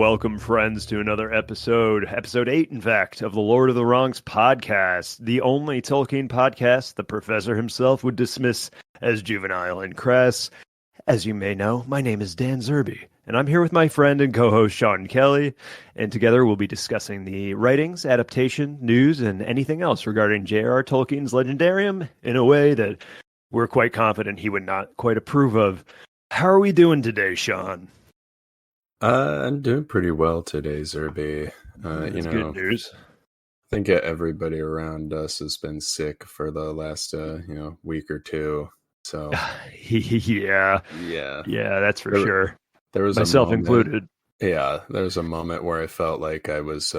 welcome, friends, to another episode 8, in fact, of the Lord of the Wrongs podcast, the only Tolkien podcast the professor himself would dismiss as juvenile and crass. As you may know, my name is Dan Zerby, and I'm here with my friend and co-host Sean Kelly, and together we'll be discussing the writings, adaptation, news, and anything else regarding J.R.R. Tolkien's Legendarium in a way that we're quite confident he would not quite approve of. How are we doing today, Sean? I'm doing pretty well today, Zerby. That's good news. I think everybody around us has been sick for the last week or two. So yeah, that's for sure. There was myself included. Yeah, there was a moment where I felt like I was,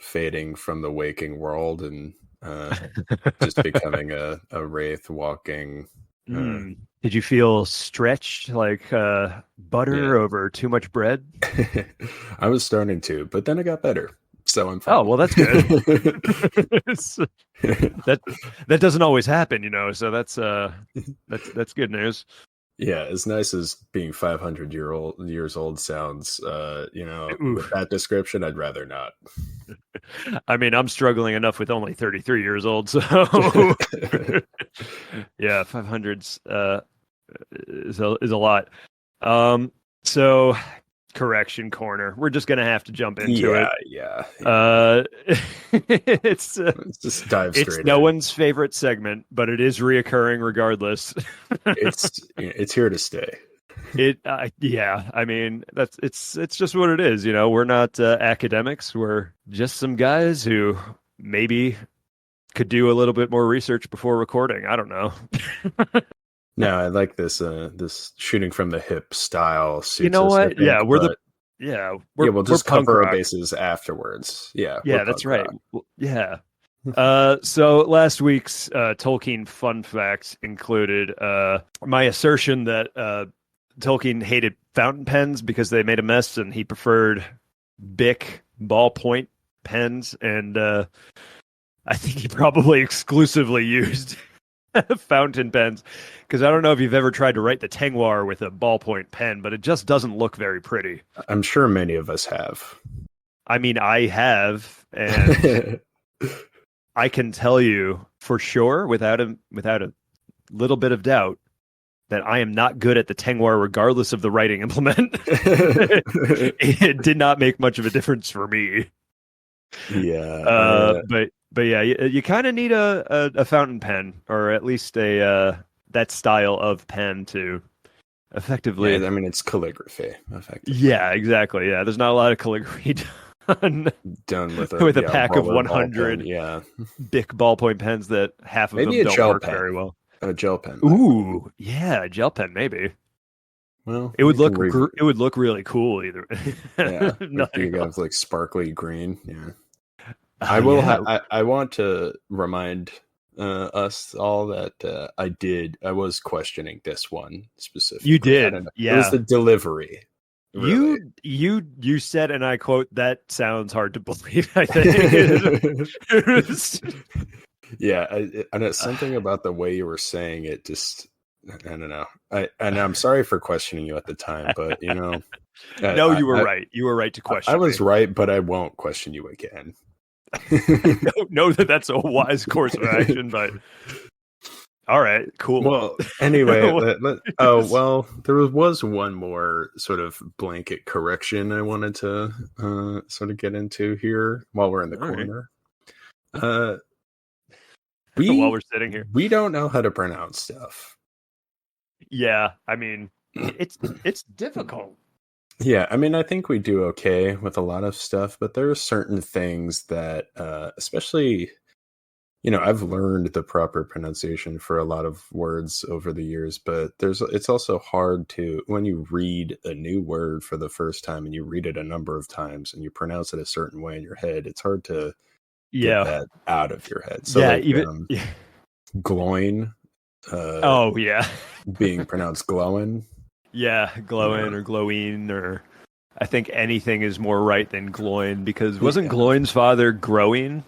fading from the waking world and just becoming a wraith walking. Did you feel stretched like butter over too much bread? I was starting to, but then it got better. So I'm fine. Oh, well, that's good. that doesn't always happen, so that's good news. Yeah, as nice as being 500 years old sounds, with that description, I'd rather not. I mean, I'm struggling enough with only 33 years old, so yeah, 500's is a lot. So correction corner. We're just gonna have to jump into it. Yeah. Let's just dive straight. It's no one's favorite segment, but it is reoccurring regardless. it's here to stay. I mean, it's just what it is. We're not academics. We're just some guys who maybe could do a little bit more research before recording. I don't know. No, I like this shooting from the hip style. You know what? We'll just cover our bases afterwards. Yeah, that's right. Yeah. So last week's Tolkien fun facts included my assertion that Tolkien hated fountain pens because they made a mess, and he preferred Bic ballpoint pens, and I think he probably exclusively used fountain pens, because I don't know if you've ever tried to write the Tengwar with a ballpoint pen, but it just doesn't look very pretty. I'm sure many of us have. I mean, I have, and I can tell you for sure, without a little bit of doubt, that I am not good at the Tengwar regardless of the writing implement. It did not make much of a difference for me. Yeah. But yeah, you kind of need a fountain pen, or at least that style of pen to effectively. Yeah, I mean, it's calligraphy, effectively. Yeah, exactly. Yeah, there's not a lot of calligraphy done with a pack of 100 Bic ballpoint pens that half of them don't work very well. A gel pen. Ooh, yeah, a gel pen maybe. Well, it would look really cool either. Yeah, you have like sparkly green. Yeah. I will. I want to remind us all that I was questioning this one specifically. You did, yeah. It was the delivery. Really. You said, and I quote, "That sounds hard to believe." I think. Yeah, and it's something about the way you were saying it. Just, I don't know. I'm sorry for questioning you at the time, but no, you were right. You were right to question. I was right, but I won't question you again. I don't know that that's a wise course of action, but all right, cool. Well, anyway, there was one more sort of blanket correction I wanted to sort of get into here while we're in the corner. Right. While we're sitting here, we don't know how to pronounce stuff. Yeah, I mean, it's difficult. Yeah, I mean, I think we do okay with a lot of stuff, but there are certain things that, especially, I've learned the proper pronunciation for a lot of words over the years, but it's also hard to, when you read a new word for the first time and you read it a number of times and you pronounce it a certain way in your head, it's hard to get that out of your head. So glowing. Being pronounced glowing. Yeah, glowing or glowing, or I think anything is more right than Gloin, because wasn't Gloin's father growing?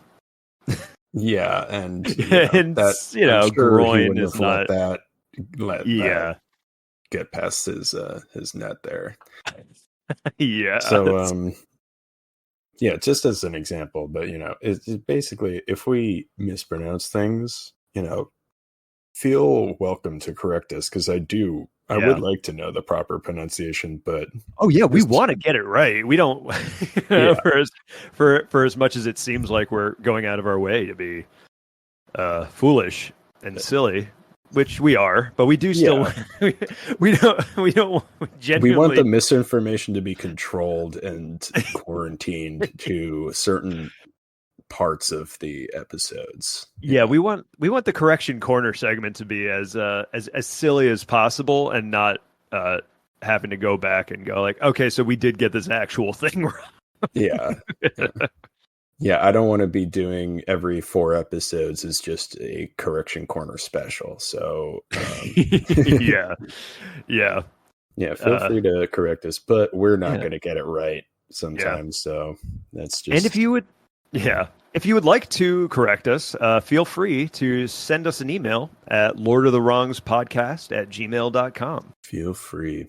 Yeah, and groin is not let that get past his net there. Yeah. So, yeah, just as an example, but it's basically if we mispronounce things, feel welcome to correct us because I would Yeah. like to know the proper pronunciation, but Oh yeah, we just want to get it right. We don't yeah, for as much as it seems like we're going out of our way to be foolish and silly, which we are, but we do still yeah. we don't We want the genuinely. misinformation to be controlled and quarantined to certain parts of the episodes. Yeah, we want the correction corner segment to be as silly as possible and not having to go back and go like, okay, so we did get this actual thing wrong. Yeah. Yeah. Yeah, I don't want to be doing every 4 episodes is just a correction corner special. So, Yeah, yeah, yeah, feel uh, free to correct us, but we're not yeah, going to get it right yeah. sometimes. So that's And if just you would, yeah, if you would like to correct us, feel free to send us an email at lordofthewrongspodcast@gmail.com. feel free.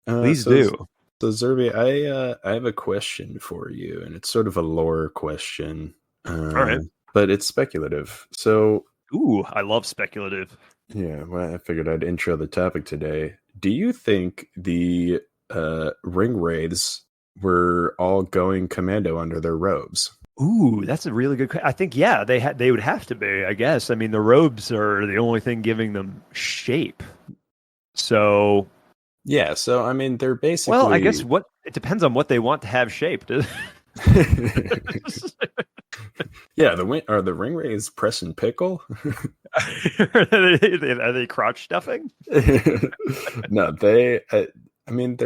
Please So do. Zerby, I have a question for you, and it's sort of a lore question, All right. but it's speculative. So Ooh, I love speculative. yeah, well, I figured I'd intro the topic today. Do you think the Ringwraiths were all going commando under their robes? Ooh, that's a really good. I think yeah, they would have to be. I guess. I mean, the robes are the only thing giving them shape. So, Yeah, so I mean, they're well, I guess basically what it depends on what they want to have shaped. yeah. Are the Ringwraiths press and pickle? Are they crotch stuffing? No, I mean,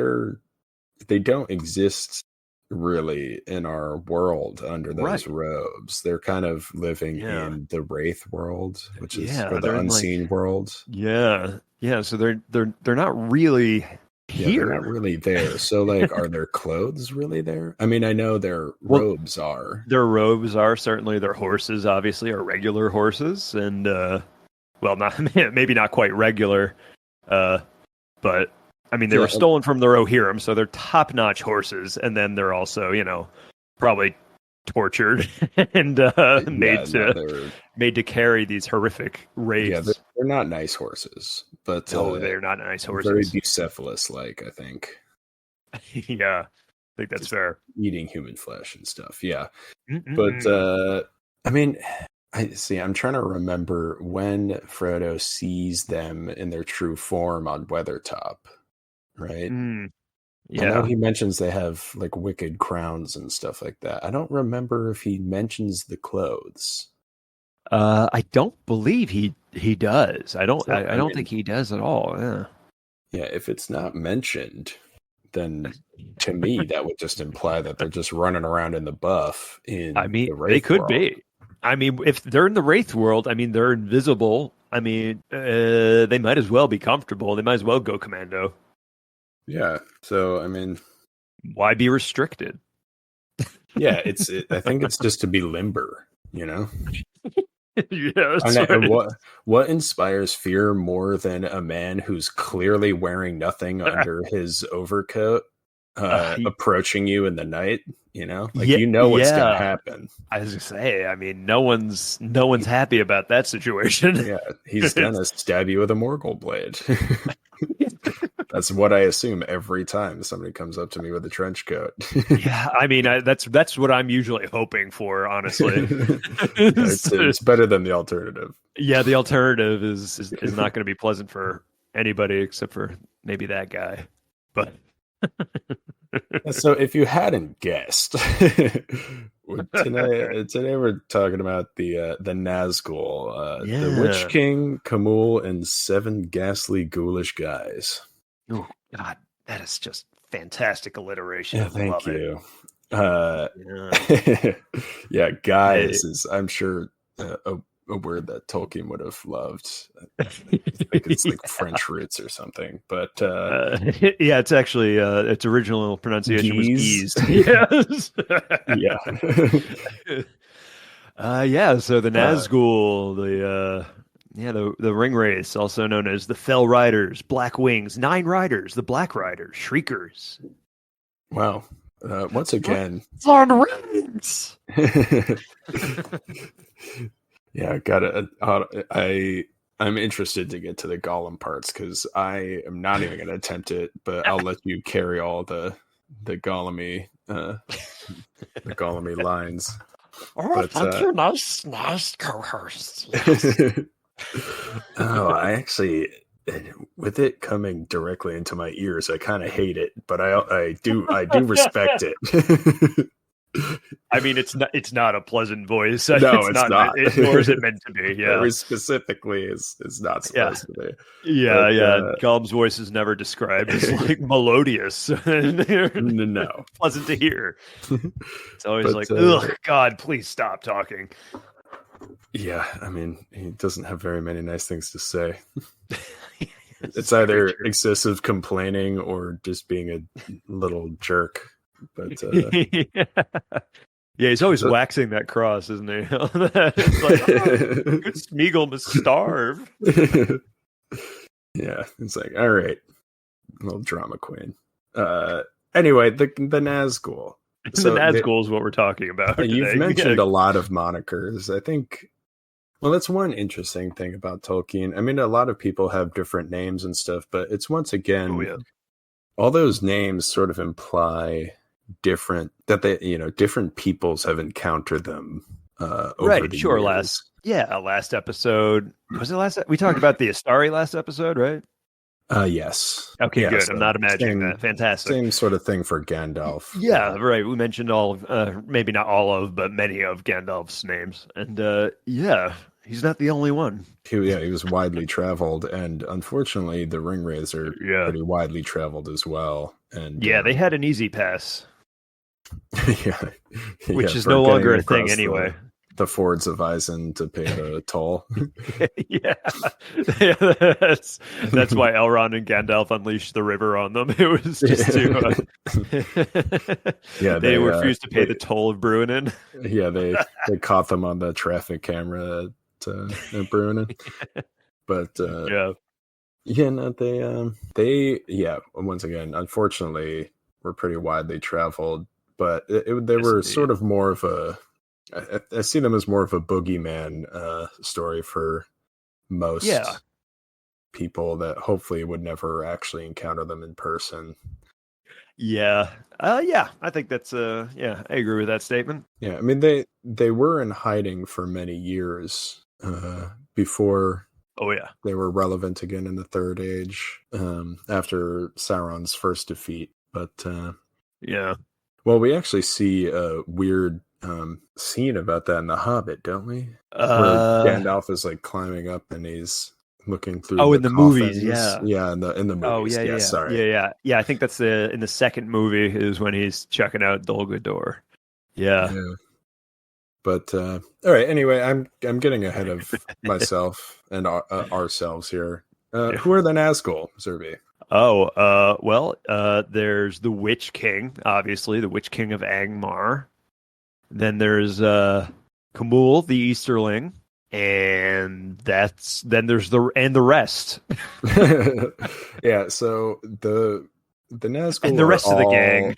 they don't exist really in our world under those Right. robes. They're kind of living Yeah. in the Wraith world, which is or Yeah. the They're in like unseen world. yeah. Yeah. So they're not really Yeah, they're not here. really there. So, like, are their clothes really there? I mean, I know their Well, robes are. their robes are certainly their horses. Obviously, are regular horses, and well, not maybe not quite regular, but I mean they Yeah, were stolen from the Rohirrim, so they're top-notch horses, and then they're also probably tortured and yeah, no, they're made to carry these horrific yeah, wraiths. they're not nice horses, but No, they're not nice very horses. Bucephalus like, I think. Yeah, I think that's Just fair. eating human flesh and stuff. Yeah. But Mm-mm-mm. I mean, I see. I'm trying to remember when Frodo sees them in their true form on Weathertop, right? Mm, I know yeah. he mentions they have like wicked crowns and stuff like that. I don't remember if he mentions the clothes. I don't believe he does. So, I I don't think mean, he does at all. Yeah. yeah, if it's not mentioned, then to me that would just imply that they're just running around in the buff I in mean, the they Wraith could world. be. I mean, if they're in the Wraith world, I mean, they're invisible. I mean, they might as well be comfortable. They might as well go commando. Yeah. So, I mean, Why be restricted? yeah, I think it's just to be limber, you know? Yeah, I that's know, what and it what inspires fear more than a man who's clearly wearing nothing is. under his overcoat Y- approaching you in the night, like yeah, what's gonna yeah. happen. I was gonna say. I mean, no one's He- happy about that situation. yeah, he's It's- gonna stab you with a Morgul blade. That's what I assume every time somebody comes up to me with a trench coat. yeah, I mean, that's what I'm usually hoping for, honestly. Yeah, it's better than the alternative. Yeah, the alternative is not going to be pleasant for anybody except for maybe that guy. But So, if you hadn't guessed, today we're talking about the Nazgul, the Witch yeah. King, Kamul, and 7 ghastly ghoulish guys. Oh God, that is just fantastic Yeah, alliteration. thank Love it. you. Uh, Yeah. yeah, Hey. guys is I'm sure a word that Tolkien would have loved. I think it's like French roots or something, but Yeah, it's actually its original pronunciation was geese. geese. Yes. Yeah. Yeah, so the uh, Nazgul, the Ringwraiths, also known as the Fell Riders, Black Wings, Nine Riders, the Black Riders, Shriekers. Wow. Once again, on rings. Yeah, I'm interested to get to the Gollum parts because I am not even going to attempt it, but I'll let you carry all the Gollumy lines. Oh, thank you, nice co-host. Yes. Oh, I actually, with it coming directly into my ears, I kind of hate it, but I do respect it. I mean, it's not a pleasant voice. No, it's not. Nor is it meant to be. Yeah, very specifically is not supposed to be. Yeah, yeah. Gollum's voice is never described as like melodious and no, pleasant to hear. It's always like, ugh, God, please stop talking. Yeah, I mean, he doesn't have very many nice things to say. It's either excessive complaining or just being a little jerk. But yeah, he's always waxing that cross, isn't he? It's like, good Smeagol must starve. Yeah, it's like, all right, little drama queen. Anyway, the Nazgul. So the Nazgul is what we're talking about. You've mentioned a lot of monikers. I think. Well, that's one interesting thing about Tolkien. I mean, a lot of people have different names and stuff, but it's once again, all those names sort of imply different peoples have encountered them. Over the years. Last episode was it we talked about the Astari last episode, right? Yes. Okay, good. So I'm not imagining that. Fantastic. Same sort of thing for Gandalf. Yeah, right. We mentioned maybe not all of, but many of Gandalf's names, and he's not the only one. He was widely traveled, and unfortunately, the Ringwraiths are pretty widely traveled as well. And they had an easy pass, which is for no longer a thing anyway. The Fords of Eisen to pay the toll. That's why Elrond and Gandalf unleashed the river on them. It was just they refused to pay the toll of Bruinen. Yeah, they caught them on the traffic camera at Bruinen. But they once again, unfortunately, were pretty widely traveled. But they were sort of more of a. I see them as more of a boogeyman story for most people that hopefully would never actually encounter them in person. I think that's I agree with that statement. Yeah, I mean they were in hiding for many years before they were relevant again in the Third Age after Sauron's first defeat. But well, we actually see a weird scene about that in The Hobbit, don't we? Where Gandalf is like climbing up and he's looking through. In the movies, in the movies. Sorry. I think that's in the second movie is when he's checking out Dol Guldur. Yeah. But all right. Anyway, I'm getting ahead of myself and ourselves here. Who are the Nazgul, Zerby? There's the Witch King, obviously the Witch King of Angmar. Then there's Kamul, the Easterling, and there's the rest. So the Nazgul and the rest of the gang.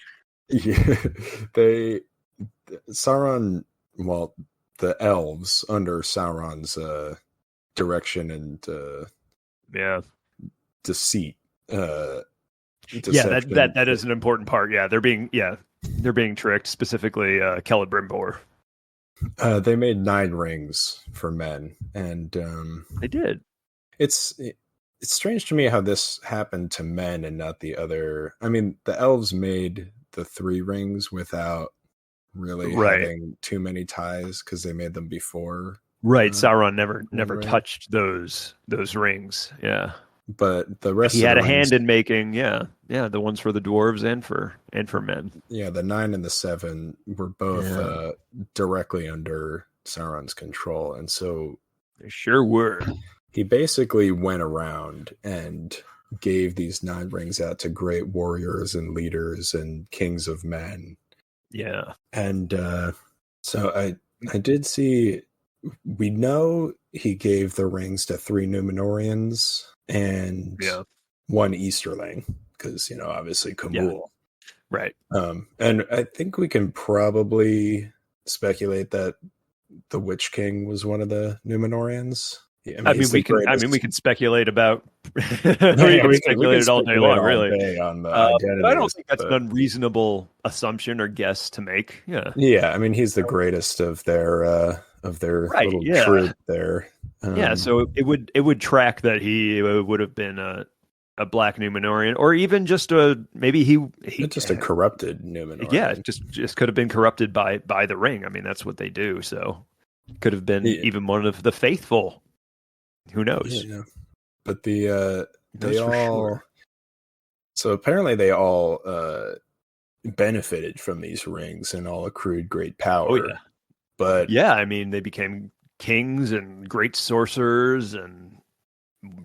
Sauron. Well, the elves under Sauron's direction and deceit. That is an important part. Yeah, they're being tricked, specifically Celebrimbor. They made 9 rings for men, and they did. It's strange to me how this happened to men and not the other. I mean, the elves made the 3 rings without really having too many ties because they made them before. Right, Sauron never touched those rings. Yeah. But the rest he had a hand in making the ones for the dwarves and for men. Yeah, the 9 and the 7 were both directly under Sauron's control, and so they sure were. He basically went around and gave these 9 rings out to great warriors and leaders and kings of men. Yeah. And so I did see, we know he gave the rings to 3 Númenóreans and 1 Easterling, because obviously Kamul. Right. And I think we can probably speculate that the Witch King was one of the Numenorians. Yeah, I he's mean, the we greatest. can speculate about. we Yeah, can we speculate can it all day speculate long, all really. day on the But I don't identities. think that's an But unreasonable assumption or guess to make. Yeah. yeah, I mean, he's the greatest of their Right. little Yeah. troop there. Yeah. So it would track that he would have been a black Numenorian, or even just maybe he Just a corrupted yeah, Numenorian. just could have been corrupted by the ring. I mean, that's what they do. So could have been Yeah, even one of the faithful. Who knows? yeah. But they Knows for all sure. so apparently they all benefited from these rings and all accrued great Oh power. yeah. But Yeah, I mean, they became kings and great sorcerers and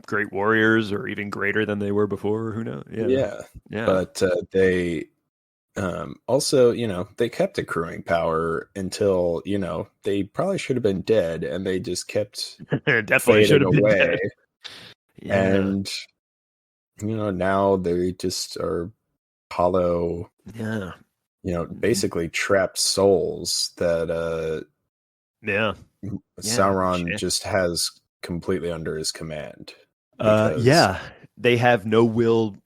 great warriors, or even greater than they were before. Who knows? Yeah, yeah, yeah. but they also, they kept accruing power until, they probably should have been dead and they just kept Definitely should fading have been away. dead. Yeah, And, now they just are hollow, yeah, basically trapped souls that yeah, yeah. Sauron Shit. just has completely under his command. Because, Yeah. They have no will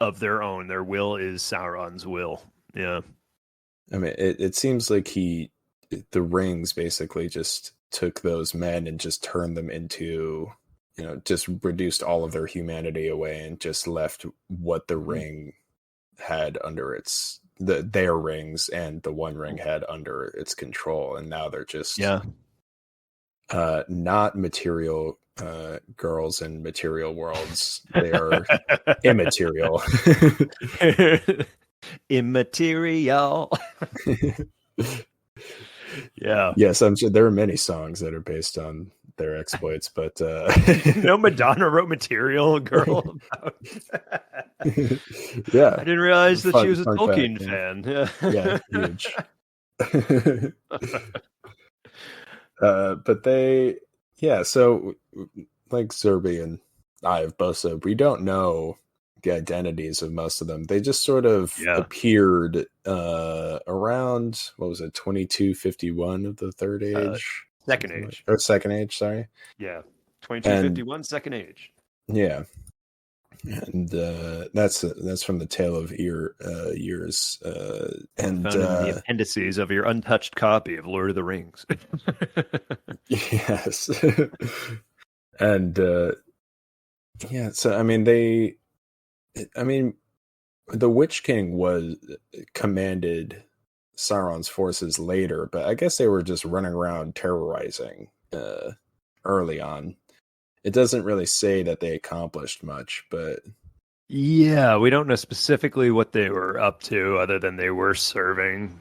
of their own. Their will is Sauron's will. Yeah. I mean, it seems like the rings basically just took those men and just turned them into, just reduced all of their humanity away and just left what the ring had under their rings and the One Ring had under its control. And now they're just Yeah. not material girls in material worlds. They are immaterial. Immaterial. Yeah. Yes, I'm sure there are many songs that are based on their exploits, but No, Madonna wrote Material Girl about. yeah, I didn't realize that she was a fun Tolkien fact, fan. yeah, huge. But so like Zerby and I have both said, we don't know the identities of most of them. They just sort of Yeah. appeared around, what was it, 2251 of the Third Age? Second Something Age. or Second Age, sorry. Yeah. 2251, Second Age. Yeah. And that's from the Tale of Years. And found in the appendices of your untouched copy of Lord of the Rings. yes. And yeah, so I mean the Witch King commanded Sauron's forces later, but I guess they were just running around terrorizing early on. It doesn't really say that they accomplished much, but yeah, we don't know specifically what they were up to, other than they were serving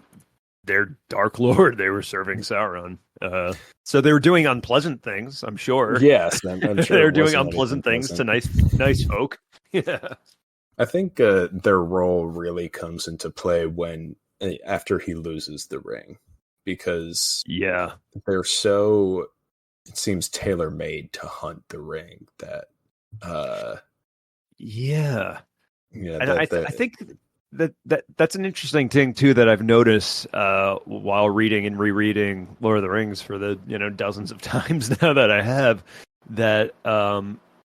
their Dark Lord. They were serving Sauron. So they were doing unpleasant things, I'm sure. yes, I'm sure they were it doing wasn't unpleasant anything things to pleasant. nice folk. Yeah. I think their role really comes into play when after he loses the ring, because Yeah. they're so, it seems, tailor-made to hunt the ring that Yeah. yeah, And I think that's an interesting thing too that I've noticed while reading and rereading Lord of the Rings for the dozens of times now that I have, that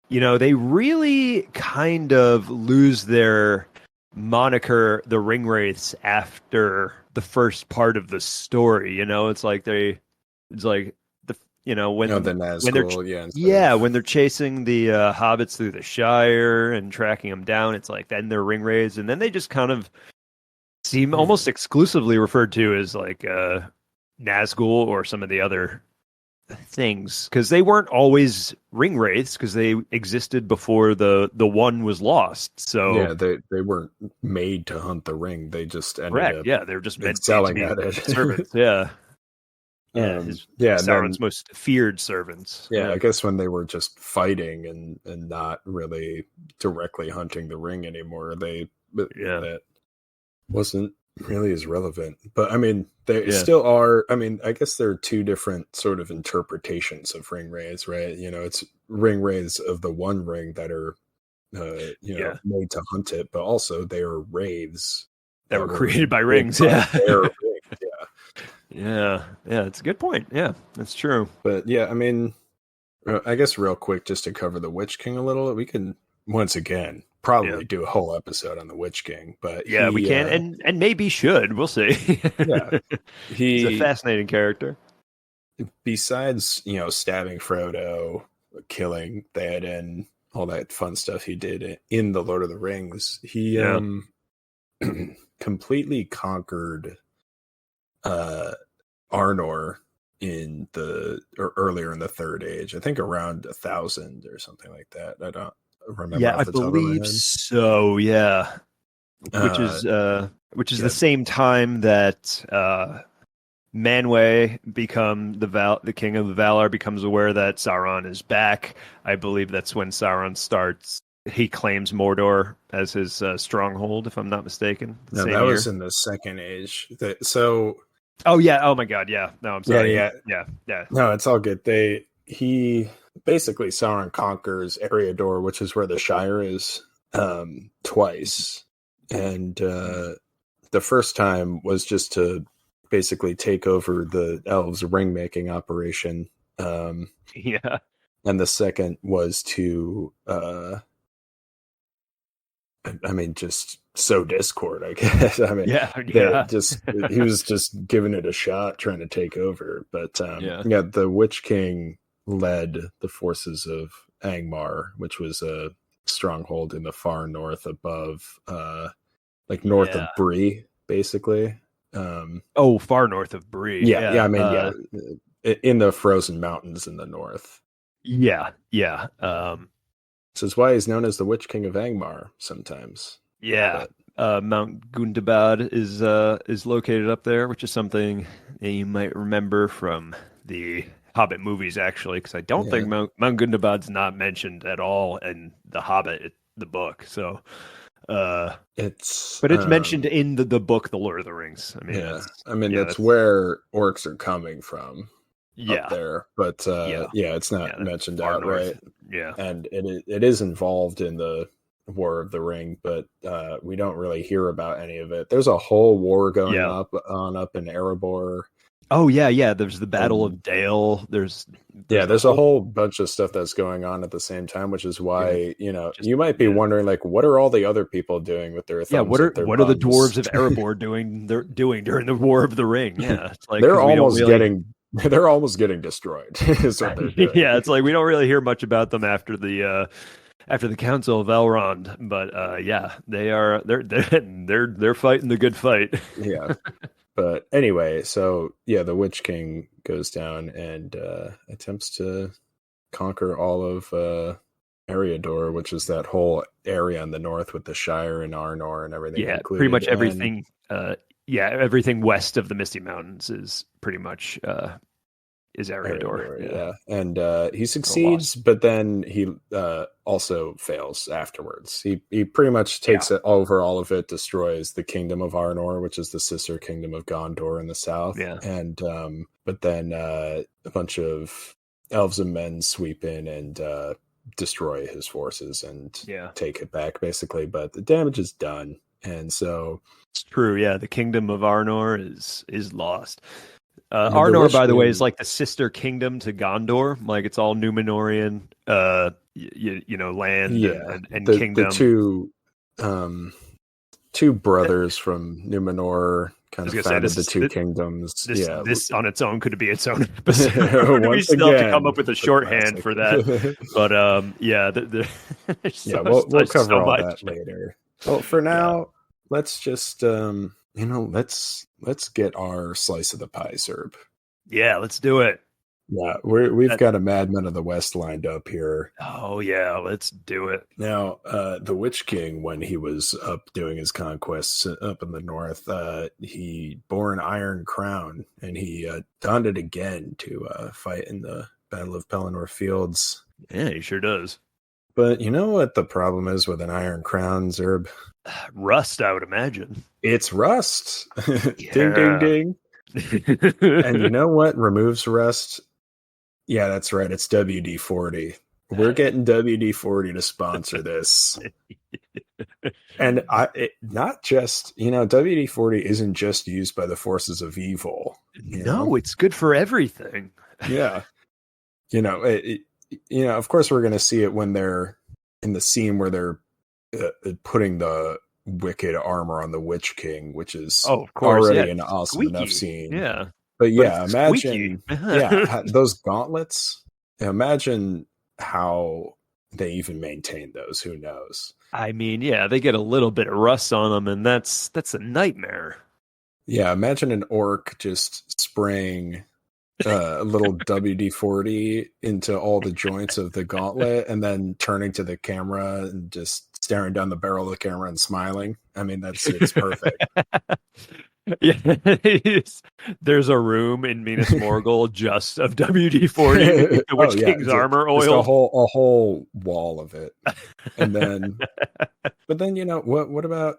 they really kind of lose their moniker, the Ringwraiths, after the first part of the story. It's like the when the Nazgul, when they're chasing the hobbits through the Shire and tracking them down, it's like then they're Ringwraiths, and then they just kind of seem almost exclusively referred to as like Nazgul or some of the other things, because they weren't always Ringwraiths, because they existed before the one was lost. So yeah, they weren't made to hunt the ring. They just ended correct. up Yeah, they're just meant to excelling be at it. servants. Yeah. Yeah, and Sauron's then, most feared servants. yeah, I guess when they were just fighting and not really directly hunting the ring anymore, that wasn't really as relevant. But I mean, they still are. I mean, I guess there are two different sort of interpretations of Ringwraiths, right? It's Ringwraiths of the One Ring that are made to hunt it, but also they are wraiths that were created by rings. Yeah. Their rings, yeah. Yeah, it's a good point. Yeah, that's true. But yeah, I mean, I guess real quick, just to cover the Witch King a little, we can once again probably do a whole episode on the Witch King. But yeah, we can, and maybe should. We'll see. Yeah, he's a fascinating character. Besides, stabbing Frodo, killing Theoden, all that fun stuff he did in the Lord of the Rings, he completely conquered Arnor earlier in the Third Age. I think around 1,000 or something like that. I don't remember. Yeah, I believe so. Yeah, which is the same time that Manwë the king of the Valar becomes aware that Sauron is back. I believe that's when Sauron starts. He claims Mordor as his stronghold, if I'm not mistaken. No, that was in the Second Age. Oh yeah. Oh my God. Yeah. No, I'm sorry. Yeah. No, it's all good. Sauron conquers Eriador, which is where the Shire is, twice, and the first time was just to basically take over the elves' ring making operation. Yeah. And the second was to just sow discord, I guess. He was just giving it a shot, trying to take over. But the Witch King led the forces of Angmar, which was a stronghold in the far north above, north of Bree, basically. Far north of Bree. In the frozen mountains in the north. Yeah. This is why he's known as the Witch King of Angmar sometimes. Yeah. Mount Gundabad is located up there, which is something that you might remember from the Hobbit movies, actually, because I don't think Mount Gundabad's not mentioned at all in the Hobbit, the book. So, it's mentioned in the book, The Lord of the Rings. That's where orcs are coming from. Up there, but it's not mentioned outright. Yeah, and it is involved in the War of the Ring, but we don't really hear about any of it. There's a whole war going up in Erebor. Oh yeah. There's the Battle of Dale. There's a whole bunch of stuff that's going on at the same time, which is why you might be wondering, what are all the other people doing with their thumbs? Yeah, what are the dwarves of Erebor doing during the War of the Ring? Yeah, it's like they're almost getting destroyed. Is what they're doing. Yeah, it's like we don't really hear much about them after the Council of Elrond, but they're fighting the good fight. Yeah. But anyway, so the Witch King goes down and attempts to conquer all of Eriador, which is that whole area in the north with the Shire and Arnor and everything. Yeah, included. Pretty much everything. Everything west of the Misty Mountains is pretty much is Eriador. And he succeeds, but then he also fails afterwards. He pretty much takes it over all of it, destroys the kingdom of Arnor, which is the sister kingdom of Gondor in the south. Yeah. And but then a bunch of elves and men sweep in and destroy his forces and take it back, basically. But the damage is done. And so it's true. Yeah, the kingdom of Arnor is lost. Arnor, by the way, is like the sister kingdom to Gondor. Like it's all Númenorian, land and kingdom. The two brothers from Númenor kind of founded the two kingdoms. This on its own could be its own episode. We still have to come up with a shorthand for that. But we'll cover all that later. Well, for now, let's just let's get our slice of the pie, Zerb. Yeah, let's do it. Yeah, we've got a Madman of the West lined up here. Oh yeah, let's do it. Now, the Witch King, when he was up doing his conquests up in the north, he bore an iron crown, and he donned it again to fight in the Battle of Pelennor Fields. Yeah, he sure does. But you know what the problem is with an iron crown, Zerb? Rust, I would imagine. It's rust. Ding, ding, ding. And you know what removes rust? Yeah, that's right. It's WD-40. We're getting WD-40 to sponsor this. And not just, WD-40 isn't just used by the forces of evil. No, it's good for everything. Yeah. Of course we're going to see it when they're in the scene where they're putting the wicked armor on the Witch King, which is of course, already an awesome enough scene. Yeah. But yeah, imagine those gauntlets. Imagine how they even maintain those. Who knows? I mean, yeah, they get a little bit of rust on them, and that's a nightmare. Yeah, imagine an orc just spraying a little WD-40 into all the joints of the gauntlet and then turning to the camera and just staring down the barrel of the camera and smiling. I mean, it's perfect. Yeah, there's a room in Minas Morgul just of WD-40, the Witch King's armor oil. Just a whole wall of it. And then, but then, what about,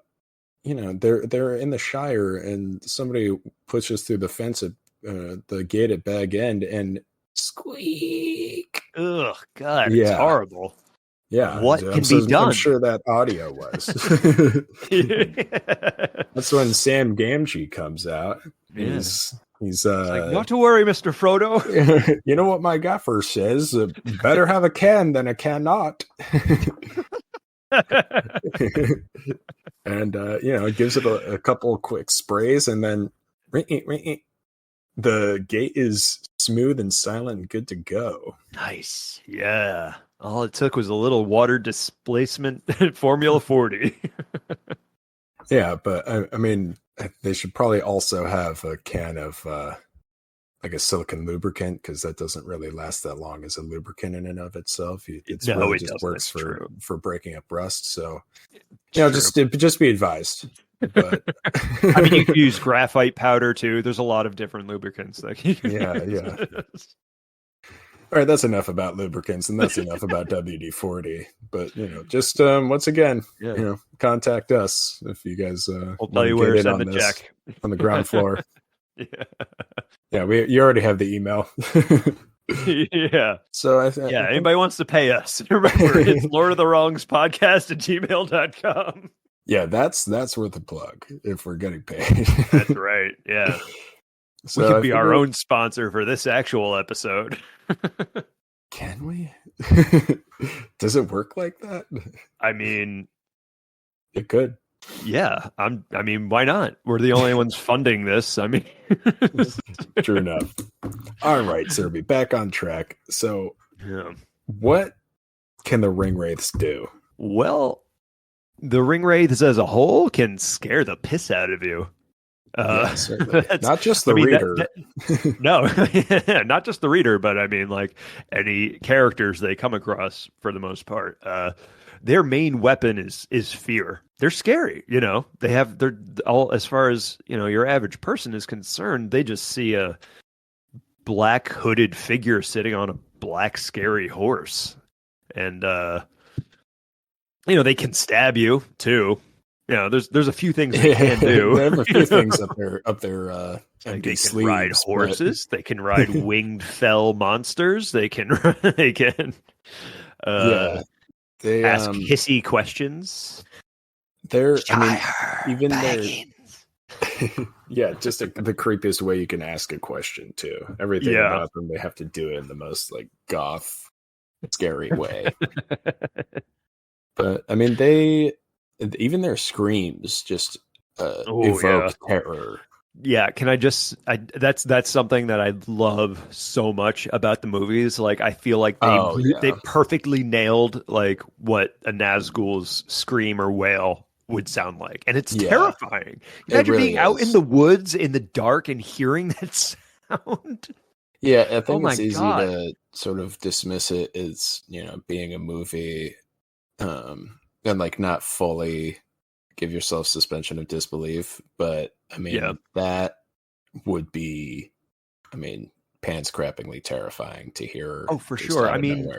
they're in the Shire and somebody pushes through the fence at the gate at Bag End and squeak. Ugh, God, it's horrible. Yeah, what can be done? I'm sure that audio was. That's when Sam Gamgee comes out. He's like, not to worry, Mr. Frodo. You know what my gaffer says? Better have a can than a cannot. And it gives it a couple of quick sprays, and then the gate is smooth and silent and good to go. Nice. Yeah. All it took was a little water displacement at Formula 40. Yeah, but I mean, they should probably also have a can of like a silicone lubricant, because that doesn't really last that long as a lubricant in and of itself. It just works for breaking up rust. So, just be advised. But I mean, you can use graphite powder too. There's a lot of different lubricants that you can use. All right, that's enough about lubricants, and that's enough about WD-40. But just once again, contact us if you guys. I'll tell you where to send the check on the ground floor. Yeah, you already have the email. Yeah. So anybody wants to pay us? Remember, it's Lord of the Wrongs podcast at gmail.com. Yeah, that's worth a plug if we're getting paid. That's right. Yeah. So we could be our own sponsor for this actual episode. Can we? Does it work like that? I mean, it could. Yeah. I mean, why not? We're the only ones funding this. I mean, true enough. All right, Zerby, back on track. So, what can the Ringwraiths do? Well, the Ringwraiths as a whole can scare the piss out of you. Not just the reader. No, not just the reader, but I mean, like any characters they come across for the most part. Their main weapon is fear. They're scary, they're all, as far as, your average person is concerned, they just see a black hooded figure sitting on a black scary horse. And, they can stab you too. There's a few things they can do. They have a few things up their they can sleeves, ride horses. They can ride winged fell monsters. They can ask hissy questions. Even just the creepiest way you can ask a question too. Everything about them, they have to do it in the most like goth, scary way. But I mean, even their screams just evoke terror. Yeah, can I just? That's something that I love so much about the movies. Like, I feel like they perfectly nailed like what a Nazgul's scream or wail would sound like, and it's terrifying. Imagine being out in the woods in the dark and hearing that sound. Yeah, I think it's easy to sort of dismiss it as being a movie. And like not fully give yourself suspension of disbelief, but I mean that would be, pants-crappingly terrifying to hear. Oh, for sure. I mean,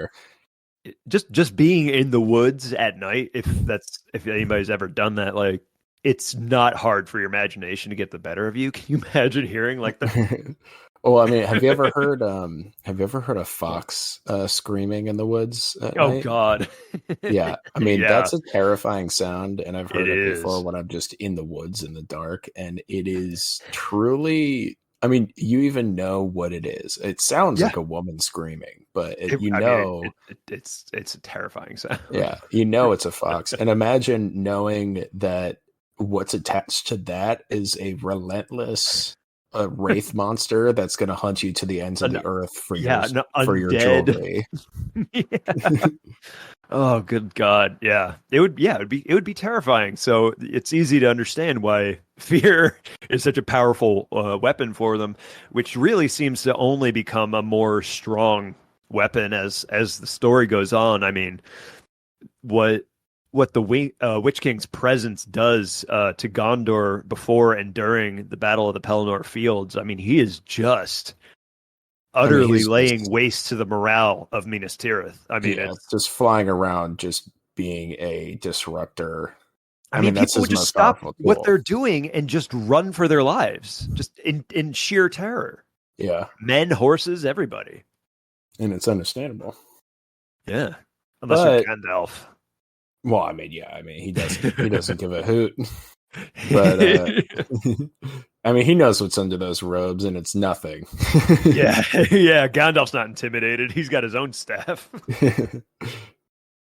just being in the woods at night, if anybody's ever done that, like it's not hard for your imagination to get the better of you. Can you imagine hearing like the Well, I mean, have you ever heard a fox screaming in the woods at Oh night? God. Yeah, I mean, Yeah, that's a terrifying sound, and I've it heard it before is. when I'm just in the woods in the dark, and it is truly, I mean, you even know what it is. It sounds Yeah. like a woman screaming, but I mean, it's a terrifying sound. yeah, you know it's a fox. And imagine knowing that what's attached to that is a relentless wraith monster that's going to hunt you to the ends of An, the earth yeah, an for your undead. jewelry. Yeah. Oh, good God. Yeah. It would be terrifying. So it's easy to understand why fear is such a powerful weapon for them, which really seems to only become a more strong weapon as the story goes on. I mean, what Witch King's presence does to Gondor before and during the Battle of the Pelennor Fields. I mean, he is just I mean, utterly he's laying just, waste to the morale of Minas Tirith. I mean, yeah, just flying around, just being a disruptor. I mean, that's people his would just most stop powerful what tool. they're doing and just run for their lives, just in sheer terror. Yeah, Men, horses, everybody. and it's understandable. Yeah, unless you're But Gandalf. well, I mean, yeah, I mean, he doesn't give a hoot. But I mean, he knows what's under those robes, and it's nothing. Yeah, yeah. Gandalf's not intimidated. He's got his own staff.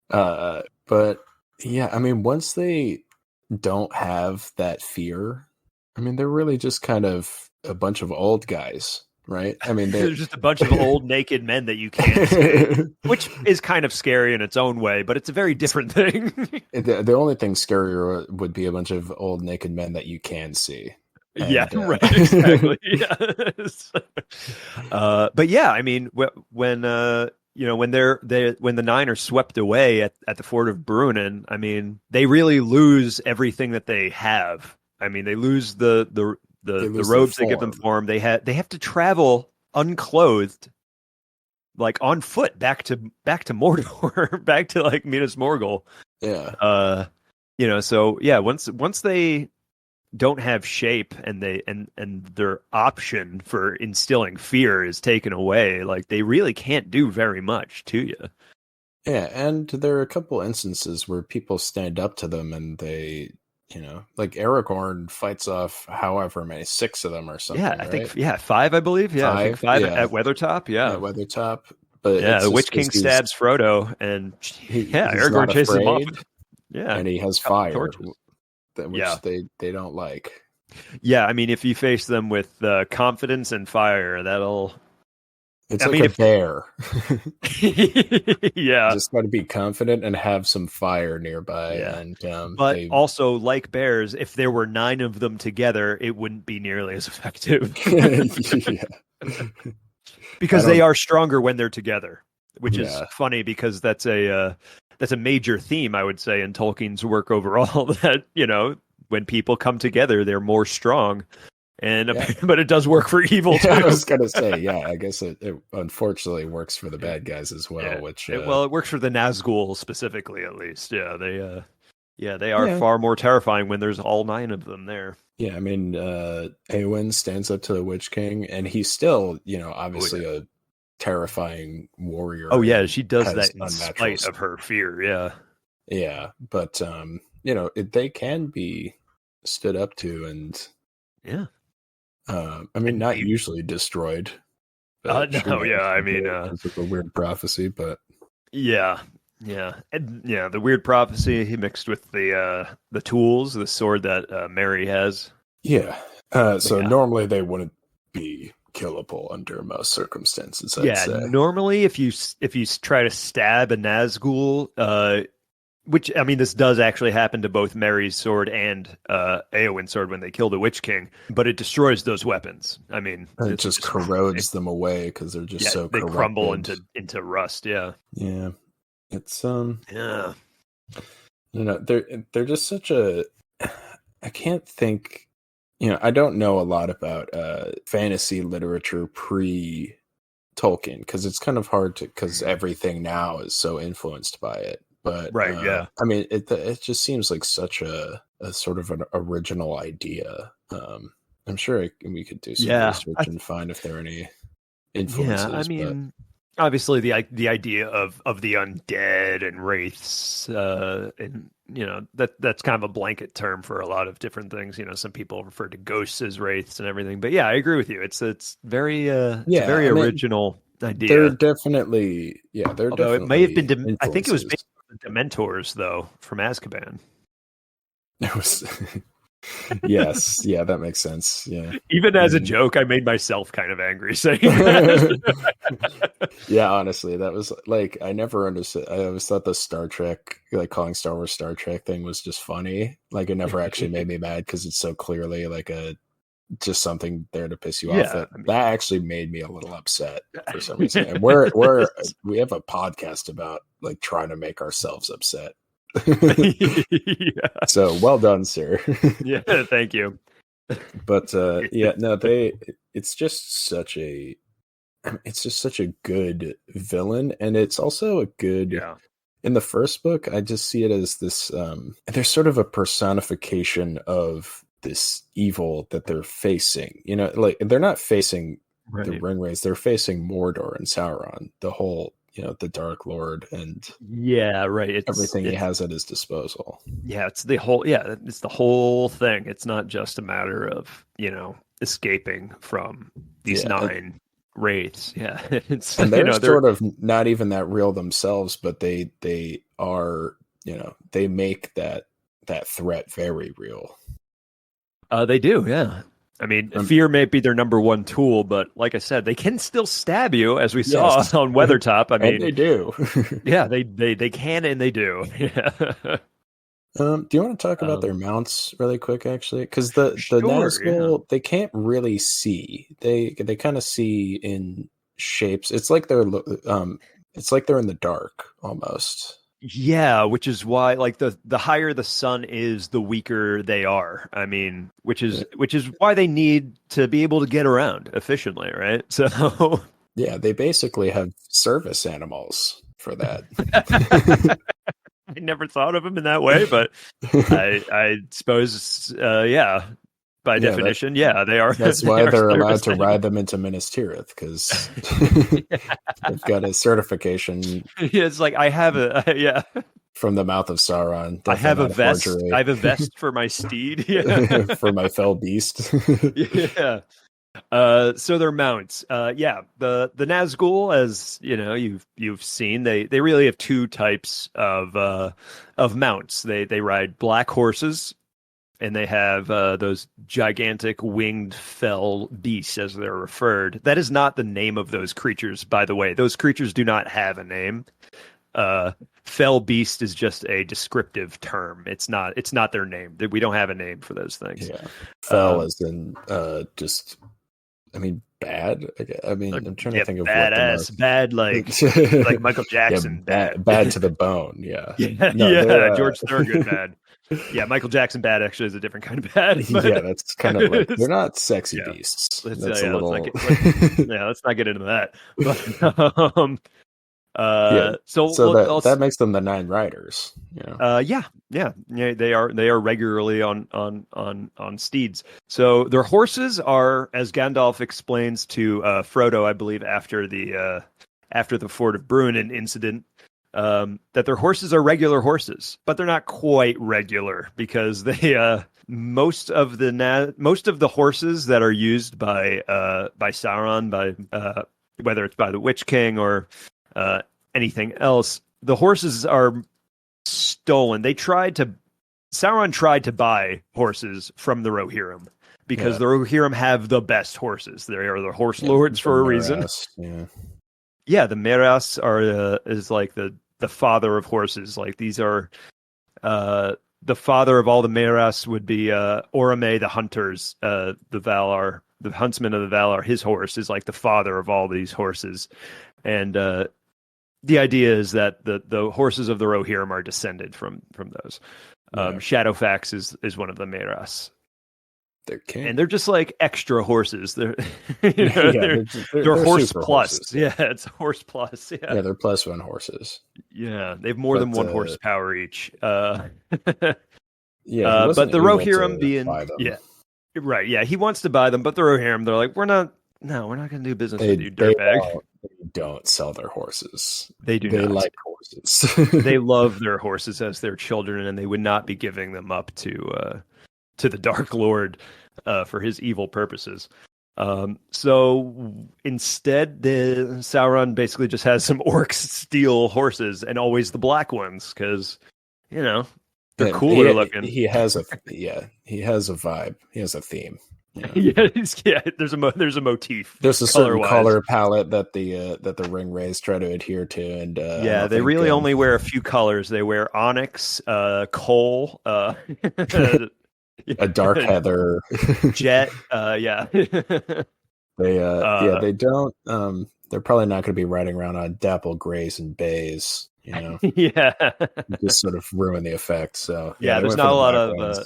But yeah, I mean, once they don't have that fear, I mean, they're really just kind of a bunch of old guys, right? I mean, they There's just a bunch of old naked men that you can't see, which is kind of scary in its own way, but it's a very different thing. the only thing scarier would be a bunch of old naked men that you can see. Yeah, And right. Exactly. Yes. But yeah, I mean, when when when the Nine are swept away at the fort of Brunnen, I mean, they really lose everything that they have. I mean, they lose they the lose their robes that give them form. form. They have to travel unclothed, like on foot, back to Mordor, back to like Minas Morgul. Yeah. So yeah, once they don't have shape and their option for instilling fear is taken away, like they really can't do very much to you. Yeah, and there are a couple instances where people stand up to them and they, like Aragorn fights off however many, 6 of them or Yeah, something, I right? think 5, I believe. Yeah, I think 5, 5 yeah, at Weathertop. at Yeah. Weathertop. But Yeah, it's the just Witch because King stabs Frodo and yeah, he's not Aragorn chases him off. afraid, Yeah. and he has Couple fire, torches. Yeah. which they don't like. Yeah, I mean if you face them with confidence and fire, that'll It's I like mean a if bear. yeah. Just got to be confident and have some fire nearby, Yeah. and But they also, like bears, if there were 9 of them together, it wouldn't be nearly as effective. yeah. I Because they don't. are stronger when they're together, which is Yeah, funny because that's a major theme, I would say, in Tolkien's work overall. That when people come together, they're more strong, and yeah. but it does work for evil Yeah, I too. was gonna say, yeah, I guess it unfortunately works for the bad guys as well, Yeah. which Well, it works for the Nazgul specifically, at least. Yeah, they are yeah, far more terrifying when there's all 9 of them there. yeah. I mean, Eowyn stands up to the Witch King, and he's still, Oh obviously yeah. a terrifying warrior Oh yeah, and she does has that in unnatural spite of her fear. Yeah. yeah, but they can be stood up to, and Yeah. I mean, And not be usually destroyed, but she no, may yeah, I mean, because of a weird prophecy, but yeah, yeah, and yeah, the weird prophecy he mixed with the tools, the sword that Mary has. yeah. But So yeah, normally they wouldn't be killable under most circumstances, I'd yeah. say. Normally, if you try to stab a Nazgul, which I mean, this does actually happen to both Mary's sword and Eowyn's sword when they kill the Witch King, but it destroys those weapons. I mean, And it it's just just corrodes them away because they're just yeah, so they crumble corrupted. into rust. Yeah, Yeah, it's yeah. they're just such a. I can't think. I don't know a lot about fantasy literature pre Tolkien because it's kind of hard to because everything now is so influenced by it. But Right. Yeah. I mean, it just seems like such a sort of an original idea. I'm sure we could do some Yeah, research and find if there are any influences. yeah. I mean, obviously the idea of the undead and wraiths, and that's kind of a blanket term for a lot of different things. Some people refer to ghosts as wraiths and everything. But yeah, I agree with you. It's very it's a very original idea. They're definitely Although it may have been I think it was influences. based on the Dementors though from Azkaban. It was. Yes, yeah, that makes sense. Yeah, Even as a joke, I made myself kind of angry saying that. Yeah, honestly, that was like I never understood. I always thought the Star Trek, like calling Star Wars Star Trek thing, was just funny. Like it never actually made me mad because it's so clearly like just something there to piss you off. That actually made me a little upset for some reason. And we have a podcast about like trying to make ourselves upset. Yeah. So well done, sir. Yeah, thank you. But it's just such a good villain, and it's also a good in the first book. I just see it as this there's sort of a personification of this evil that they're facing. Like they're not facing the Ringwraiths, they're facing Mordor and Sauron, the whole the Dark Lord, and everything he has at his disposal. Yeah, it's the whole thing. It's not just a matter of escaping from these 9 wraiths. Yeah, and they're sort of not even that real themselves, but they are they make that threat very real. They do, yeah. I mean, fear may be their number one tool, but like I said, they can still stab you, as we saw on Weathertop. I mean, and they do. Yeah, they can and they do. Yeah. Do you want to talk about their mounts really quick, actually? Because the Nazgul, they can't really see. They kind of see in shapes. It's like they're in the dark almost. Yeah, which is why, like, the higher the sun is, the weaker they are. I mean, which is why they need to be able to get around efficiently, right? So yeah, they basically have service animals for that. I never thought of them in that way, but I suppose, by definition, they are. That's why they're allowed to ride them into Minas Tirith, because they've got a certification. Yeah, it's like I have from the mouth of Sauron. I have a vest. I have a vest for my steed. For my fell beast. Yeah. So their mounts. The Nazgul, as you've seen, they really have 2 types of mounts. They ride black horses, and they have those gigantic winged fell beasts, as they're referred. That is not the name of those creatures, by the way. Those creatures do not have a name. Fell beast is just a descriptive term. It's not their name. We don't have a name for those things. Yeah. Fell as in just, I mean, bad. I mean, I'm trying to think of badass, bad, like Michael Jackson, bad to the bone. Yeah, George Thorogood bad. Yeah, Michael Jackson bad actually is a different kind of bad. But yeah, that's kind of like, they're not sexy beasts. Let's not get into that. But, so that makes them the 9 riders. They are regularly on steeds. So their horses are, as Gandalf explains to Frodo, I believe after the Fort of Bruinen incident, that their horses are regular horses, but they're not quite regular, because they most of the horses that are used by Sauron, whether it's by the Witch King or anything else, the horses are stolen. Sauron tried to buy horses from the Rohirrim, because the Rohirrim have the best horses. They are the horse lords for a reason. Yeah, the Meras is like the father of horses. Like, these are the father of all the Meras would be Orome the hunters, the Valar, the huntsman of the Valar. His horse is like the father of all these horses, and the idea is that the horses of the Rohirrim are descended from those. Shadowfax is one of the Meras. And they're just like extra horses. They're they're horse plus. Horses, yeah, it's horse plus. Yeah, they're +1 horses. Yeah, they have more than 1 horsepower each. But the Rohirrim being Right. Yeah. He wants to buy them, but they're him. They're like, we're not going to do business with you, They dirtbag. don't sell their horses. They do They not. like horses. They love their horses as their children, and they would not be giving them up to the Dark Lord for his evil purposes. So instead, the Sauron basically just has some orcs steal horses, and always the black ones, because they're cooler looking. He has a vibe. He has a theme. Yeah, there's a motif. There's a certain color palette that the Ringwraiths try to adhere to, and they really only wear a few colors. They wear onyx, coal, a dark heather, jet. They don't. They're probably not going to be riding around on dapple grays and bays. Just sort of ruin the effect. So there's not a lot of.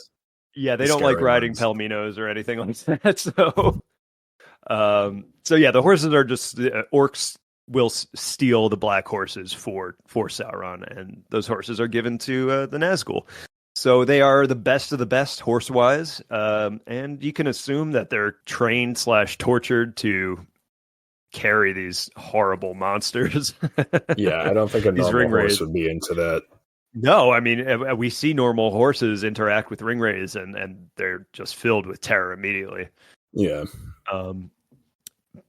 They don't like riding Pelminos or anything like that. So, the horses are just orcs will steal the black horses for Sauron, and those horses are given to the Nazgul. So they are the best of the best horse-wise, and you can assume that they're trained / tortured to carry these horrible monsters. I don't think a normal horse would be into that. No, I mean, we see normal horses interact with Ringwraiths, and they're just filled with terror immediately. Yeah.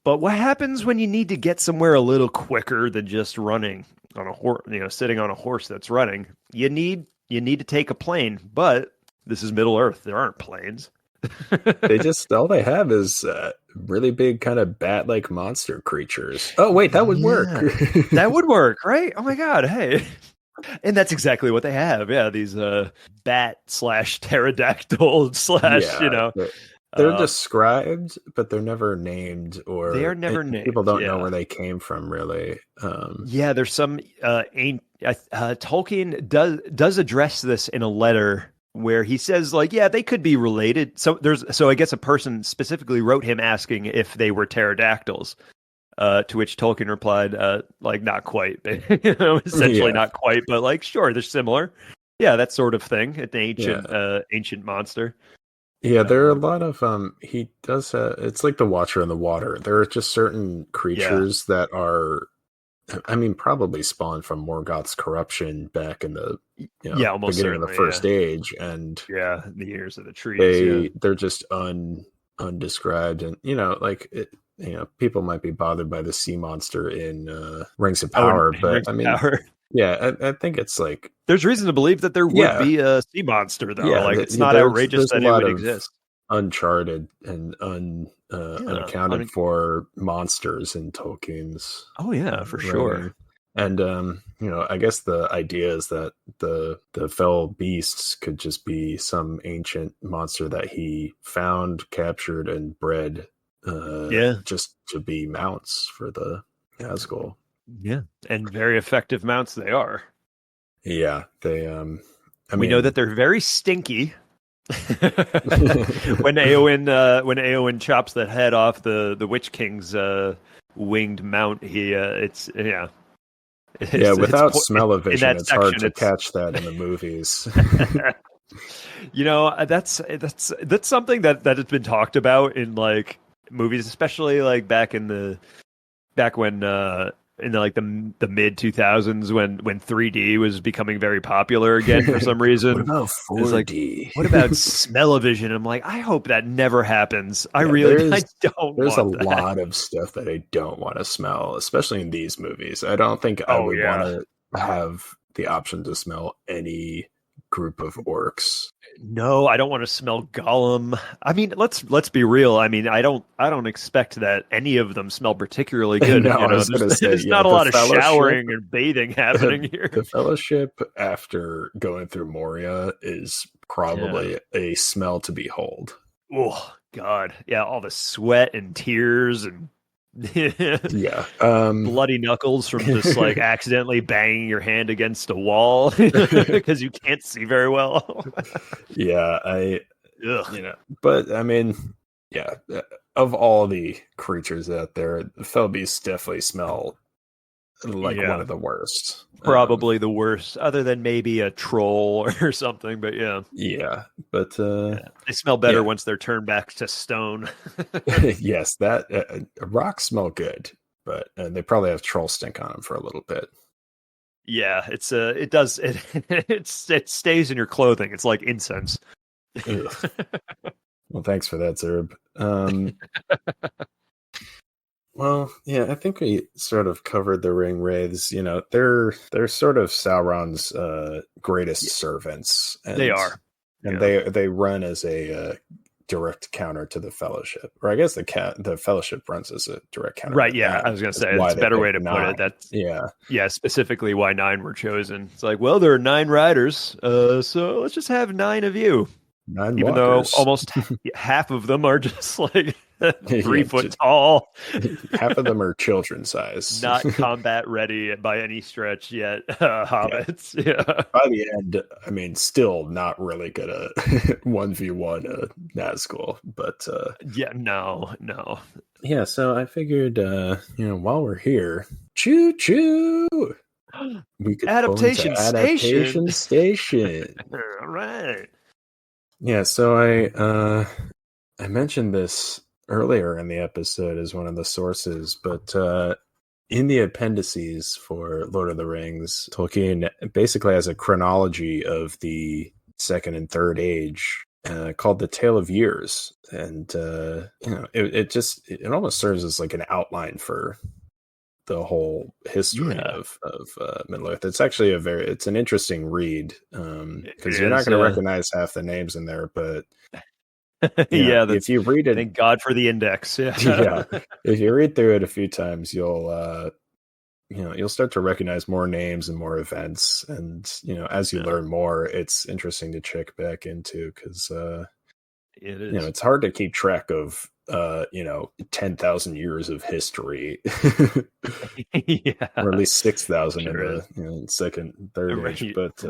But what happens when you need to get somewhere a little quicker than just running on a horse? Sitting on a horse that's running. You need to take a plane, but this is Middle Earth. There aren't planes. all they have is really big kind of bat-like monster creatures. Oh wait, that would work. That would work, right? Oh my god, hey. And that's exactly what they have. Yeah, these bat / pterodactyl / they're described, but they're never named, or they are never named. People don't know where they came from, really. There's some Tolkien does address this in a letter where he says, like, they could be related. So I guess a person specifically wrote him asking if they were pterodactyls. To which Tolkien replied, not quite, essentially not quite, but like, sure, they're similar. Yeah, that sort of thing. An ancient monster. Yeah, there are a lot of he does it's like the Watcher in the Water. There are just certain creatures that are, probably spawned from Morgoth's corruption back in the beginning of the First Age, and the years of the trees. They're just undescribed, and people might be bothered by the sea monster in Rings of Power, but I think it's like there's reason to believe that there would be a sea monster, though. It's not outrageous that it would exist. Uncharted and unaccounted for monsters in Tolkien's. Oh yeah, for sure. And I guess the idea is that the fell beasts could just be some ancient monster that he found, captured, and bred. Just to be mounts for the Nazgul. Yeah, and very effective mounts they are. Yeah, they. We know that they're very stinky. when Eowyn chops the head off the Witch King's winged mount, without smell-o-vision, it's hard to catch that in the movies. That's something that has been talked about in like movies, especially like back when in the mid 2000s when 3D was becoming very popular again for some reason. What about 4D? What about smell-o-vision? I'm like, I hope that never happens. I don't. There's a lot of stuff that I don't want to smell, especially in these movies. I don't think I would want to have the option to smell any group of orcs. No, I don't want to smell Gollum. I mean, let's be real. I mean, I don't expect that any of them smell particularly good. There's not a lot of showering and bathing happening here. The Fellowship, after going through Moria, is probably a smell to behold. Oh God, yeah, all the sweat and tears and bloody knuckles from just like accidentally banging your hand against a wall because you can't see very well. But I mean, of all the creatures out there, the Fell Beasts definitely smell like one of the worst. Probably the worst, other than maybe a troll or something. But yeah, but they smell better once they're turned back to stone. yes, that rocks smell good, but they probably have troll stink on them for a little bit. Yeah, it stays in your clothing. It's like incense. Well, thanks for that, Zerb. Well, yeah, I think we sort of covered the Ringwraiths. You know, they're sort of Sauron's greatest servants. And, they are, and they run as a direct counter to the Fellowship, or I guess the Fellowship runs as a direct counter. Right? Yeah, I was gonna say it's a better way to put it. That's specifically why 9 were chosen. It's like, well, there are 9 riders, so let's just have 9 of you. 9 even walkers. Though almost half of them are just like 3 foot tall. Half of them are children size, not combat ready by any stretch yet. Hobbits, By the end, I mean, still not really good at 1v1 Nazgul, but no. Yeah, so I figured, while we're here, choo choo, we could adaptation station. All right. Yeah, so I mentioned this earlier in the episode as one of the sources, but in the appendices for Lord of the Rings, Tolkien basically has a chronology of the second and third age called the Tale of Years, and it almost serves as like an outline for the whole history of Middle Earth. It's actually it's an interesting read because you're not going to recognize half the names in there, but if you read it, thank God for the index. If you read through it a few times, you'll start to recognize more names and more events, and as you learn more, it's interesting to check back into because it is. It's hard to keep track of 10,000 years of history, or at least 6,000 in the second, third age. But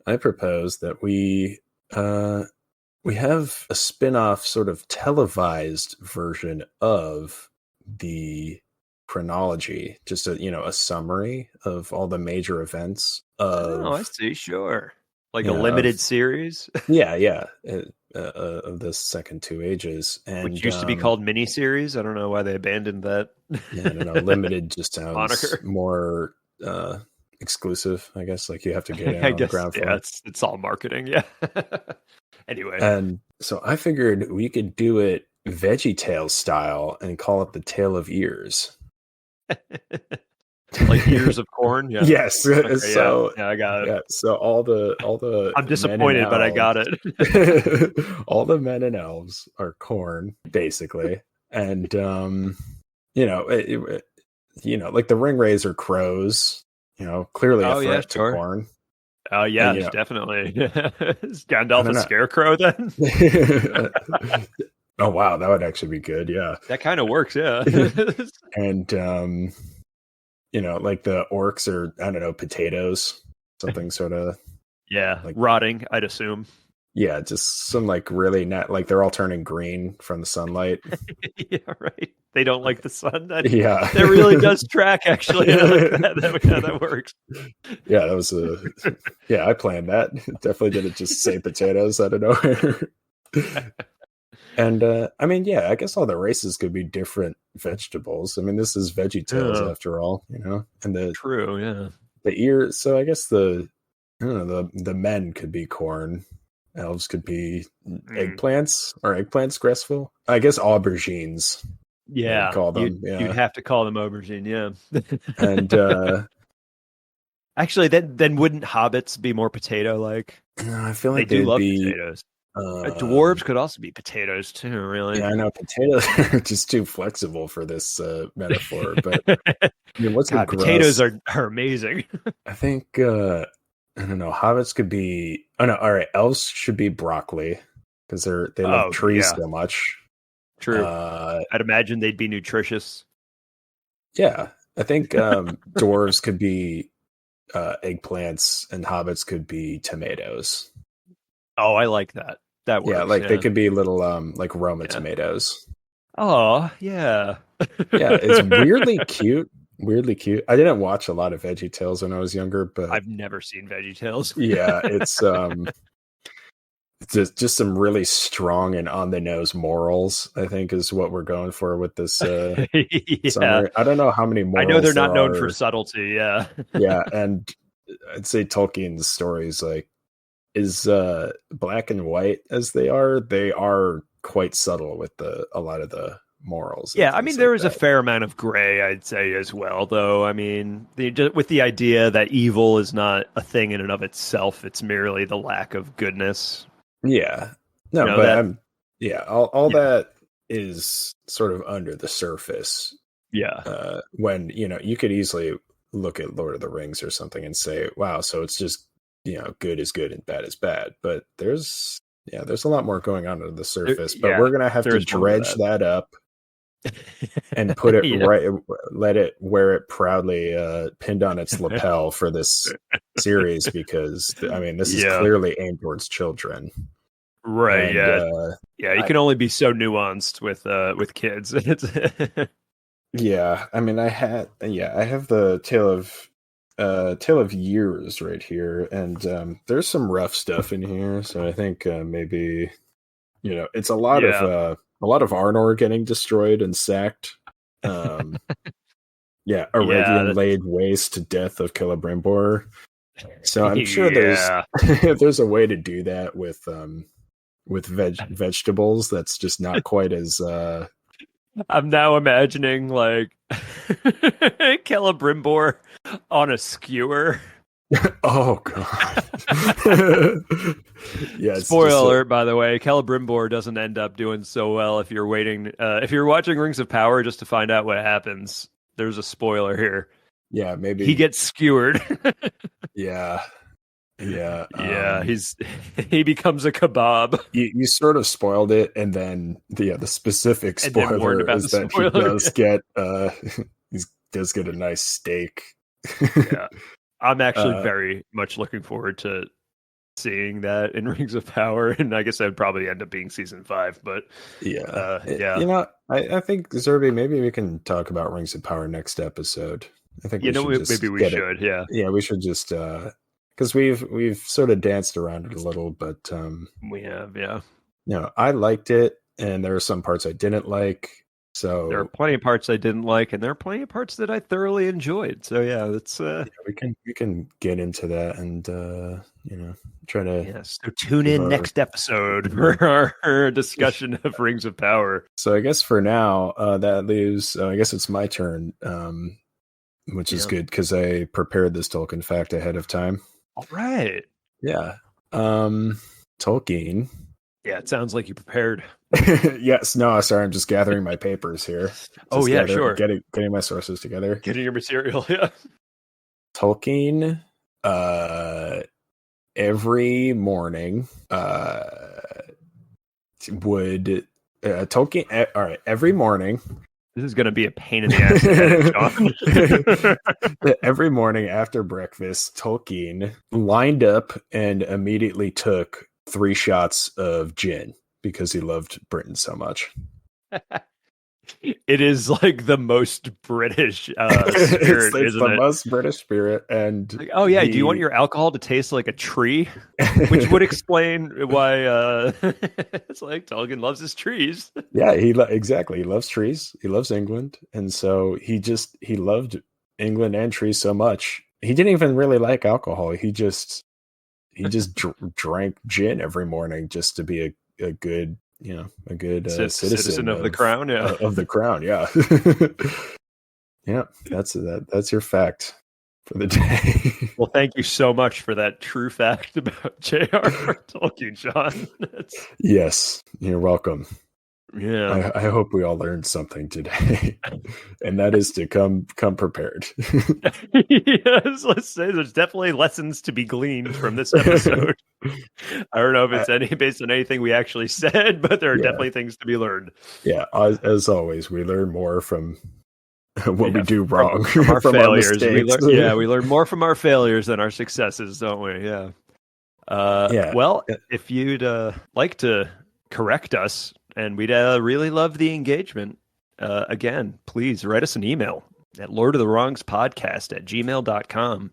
I propose that we have a spin-off sort of televised version of the chronology, just a summary of all the major events I see. Sure. Like a limited series. Of the second 2 ages, and which used to be called miniseries. I don't know why they abandoned that. I don't know. Limited just sounds moniker. More exclusive, I guess. Like you have to get in on the ground floor. Yeah, it's all marketing. Yeah. Anyway, and so I figured we could do it VeggieTales style and call it the Tale of Ears. Like ears of corn. Yeah. Yes. Okay, so I got it. Yeah. So all the I'm disappointed, but I got it. All the men and elves are corn, basically, and like the Ringwraiths are crows. Clearly a threat to corn. Oh yeah, definitely. Is Gandalf a scarecrow then? Oh wow, that would actually be good. Yeah, that kind of works. Yeah, and like the orcs are, I don't know, potatoes, something sort of. Yeah, like rotting, I'd assume. Yeah, just some like really not like they're all turning green from the sunlight. Yeah, right. They don't like the sun. That really does track. Actually, that works. Yeah, that was I planned that. Definitely didn't just say potatoes out of nowhere. And I guess all the races could be different vegetables. I mean, this is VeggieTales after all, And the ear. So I guess the men could be corn. Elves could be eggplants, or eggplants graceful. I guess aubergines. Yeah, call them. You'd have to call them aubergine. Yeah, and actually, then wouldn't hobbits be more potato-like? No, I feel like they do love potatoes. Dwarves could also be potatoes too. Really? Yeah, I know potatoes are just too flexible for this metaphor. But what's the potatoes are amazing. I think. I don't know. Hobbits could be. Oh no! All right, elves should be broccoli because they love trees so much. True. I'd imagine they'd be nutritious. Yeah, I think dwarves could be eggplants, and hobbits could be tomatoes. Oh, I like that. That works. They could be little like Roma tomatoes. Oh yeah. Yeah, it's weirdly cute. weirdly cute. I didn't watch a lot of VeggieTales when I was younger, but I've never seen VeggieTales. yeah, it's just some really strong and on the nose morals, I think, is what we're going for with this Yeah. summary. I don't know how many morals I know they're not known are. for subtlety. Yeah. Yeah, and I'd say Tolkien's stories like is black and white as they are quite subtle with a lot of the morals. Yeah, I mean, there is a fair amount of gray, I'd say, as well, though. I mean, with the idea that evil is not a thing in and of itself, it's merely the lack of goodness. Yeah. No, You know, but all that is sort of under the surface. Yeah. When, you could easily look at Lord of the Rings or something and say, wow, so it's just, good is good and bad is bad. But there's a lot more going on under the surface. But we're going to have to dredge that up and put it right, let it wear it proudly pinned on its lapel for this series, because I mean, this is clearly aimed towards children. Right. And, you can only be so nuanced with kids. Yeah, I mean, I have the Tale of Years right here, and there's some rough stuff in here. So I think maybe it's a lot of Arnor getting destroyed and sacked. Arabian laid waste to death of Celebrimbor. So I'm sure there's a way to do that with vegetables that's just not quite as I'm now imagining like Celebrimbor on a skewer. Oh god. Yeah. Spoiler alert, by the way, Celebrimbor doesn't end up doing so well if you're waiting. If you're watching Rings of Power just to find out what happens, there's a spoiler here. Yeah, maybe he gets skewered. Yeah. He becomes a kebab. You sort of spoiled it, and then the specific spoiler is that he does get a nice steak. Yeah, I'm actually very much looking forward to seeing that in Rings of Power, and I guess that would probably end up being season 5. But I think Zerby, maybe we can talk about Rings of Power next episode. I think maybe we should. Yeah, we should just because we've sort of danced around it a little, but we have, I liked it, and there are some parts I didn't like. So there are plenty of parts I didn't like, and there are plenty of parts that I thoroughly enjoyed. So that's we can get into that and try to. Yes. So tune in next episode for our discussion of Rings of Power. So I guess for now that leaves. I guess it's my turn, which is good because I prepared this Tolkien fact ahead of time. All right. Yeah. Tolkien. Yeah, it sounds like you prepared. Yes. No, sorry. I'm just gathering my papers here. Sure. Getting my sources together. Getting your material, yeah. Tolkien, every morning, would Tolkien. All right, every morning. This is going to be a pain in the ass. Every morning after breakfast, Tolkien lined up and immediately took 3 shots of gin because he loved Britain so much. It is like the most British spirit, it's the most British spirit. And like, do you want your alcohol to taste like a tree? Which would explain why it's like Tolkien loves his trees. Yeah, exactly. He loves trees. He loves England, and so he loved England and trees so much. He didn't even really like alcohol. He just drank gin every morning just to be a good citizen of the crown, of the crown, yeah. That's your fact for the day. Well, thank you so much for that true fact about J.R.R. Tolkien, Sean. Yes, you're welcome. Yeah, I hope we all learned something today, and that is to come prepared. Yes, let's say there's definitely lessons to be gleaned from this episode. I don't know if it's based on anything we actually said, but there are definitely things to be learned. Yeah, as always, we learn more from what we do wrong, from our failures. We learn more from our failures than our successes, don't we? Yeah. Well, if you'd like to correct us, and we'd really love the engagement, again, please write us an email. at lordofthewrongspodcast@gmail.com.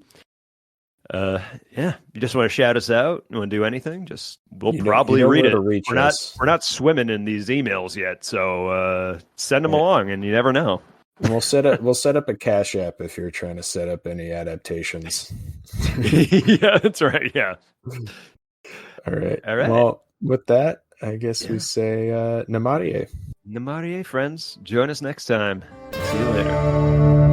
Yeah, you just want to shout us out? You want to do anything? We'll probably read it. We're not swimming in these emails yet, so send them along, and you never know. And we'll set up a Cash App if you're trying to set up any adaptations. Yeah, that's right. Yeah. All right. Well, with that, I guess we say Namarie. Namarie, friends. Join us next time. See you later.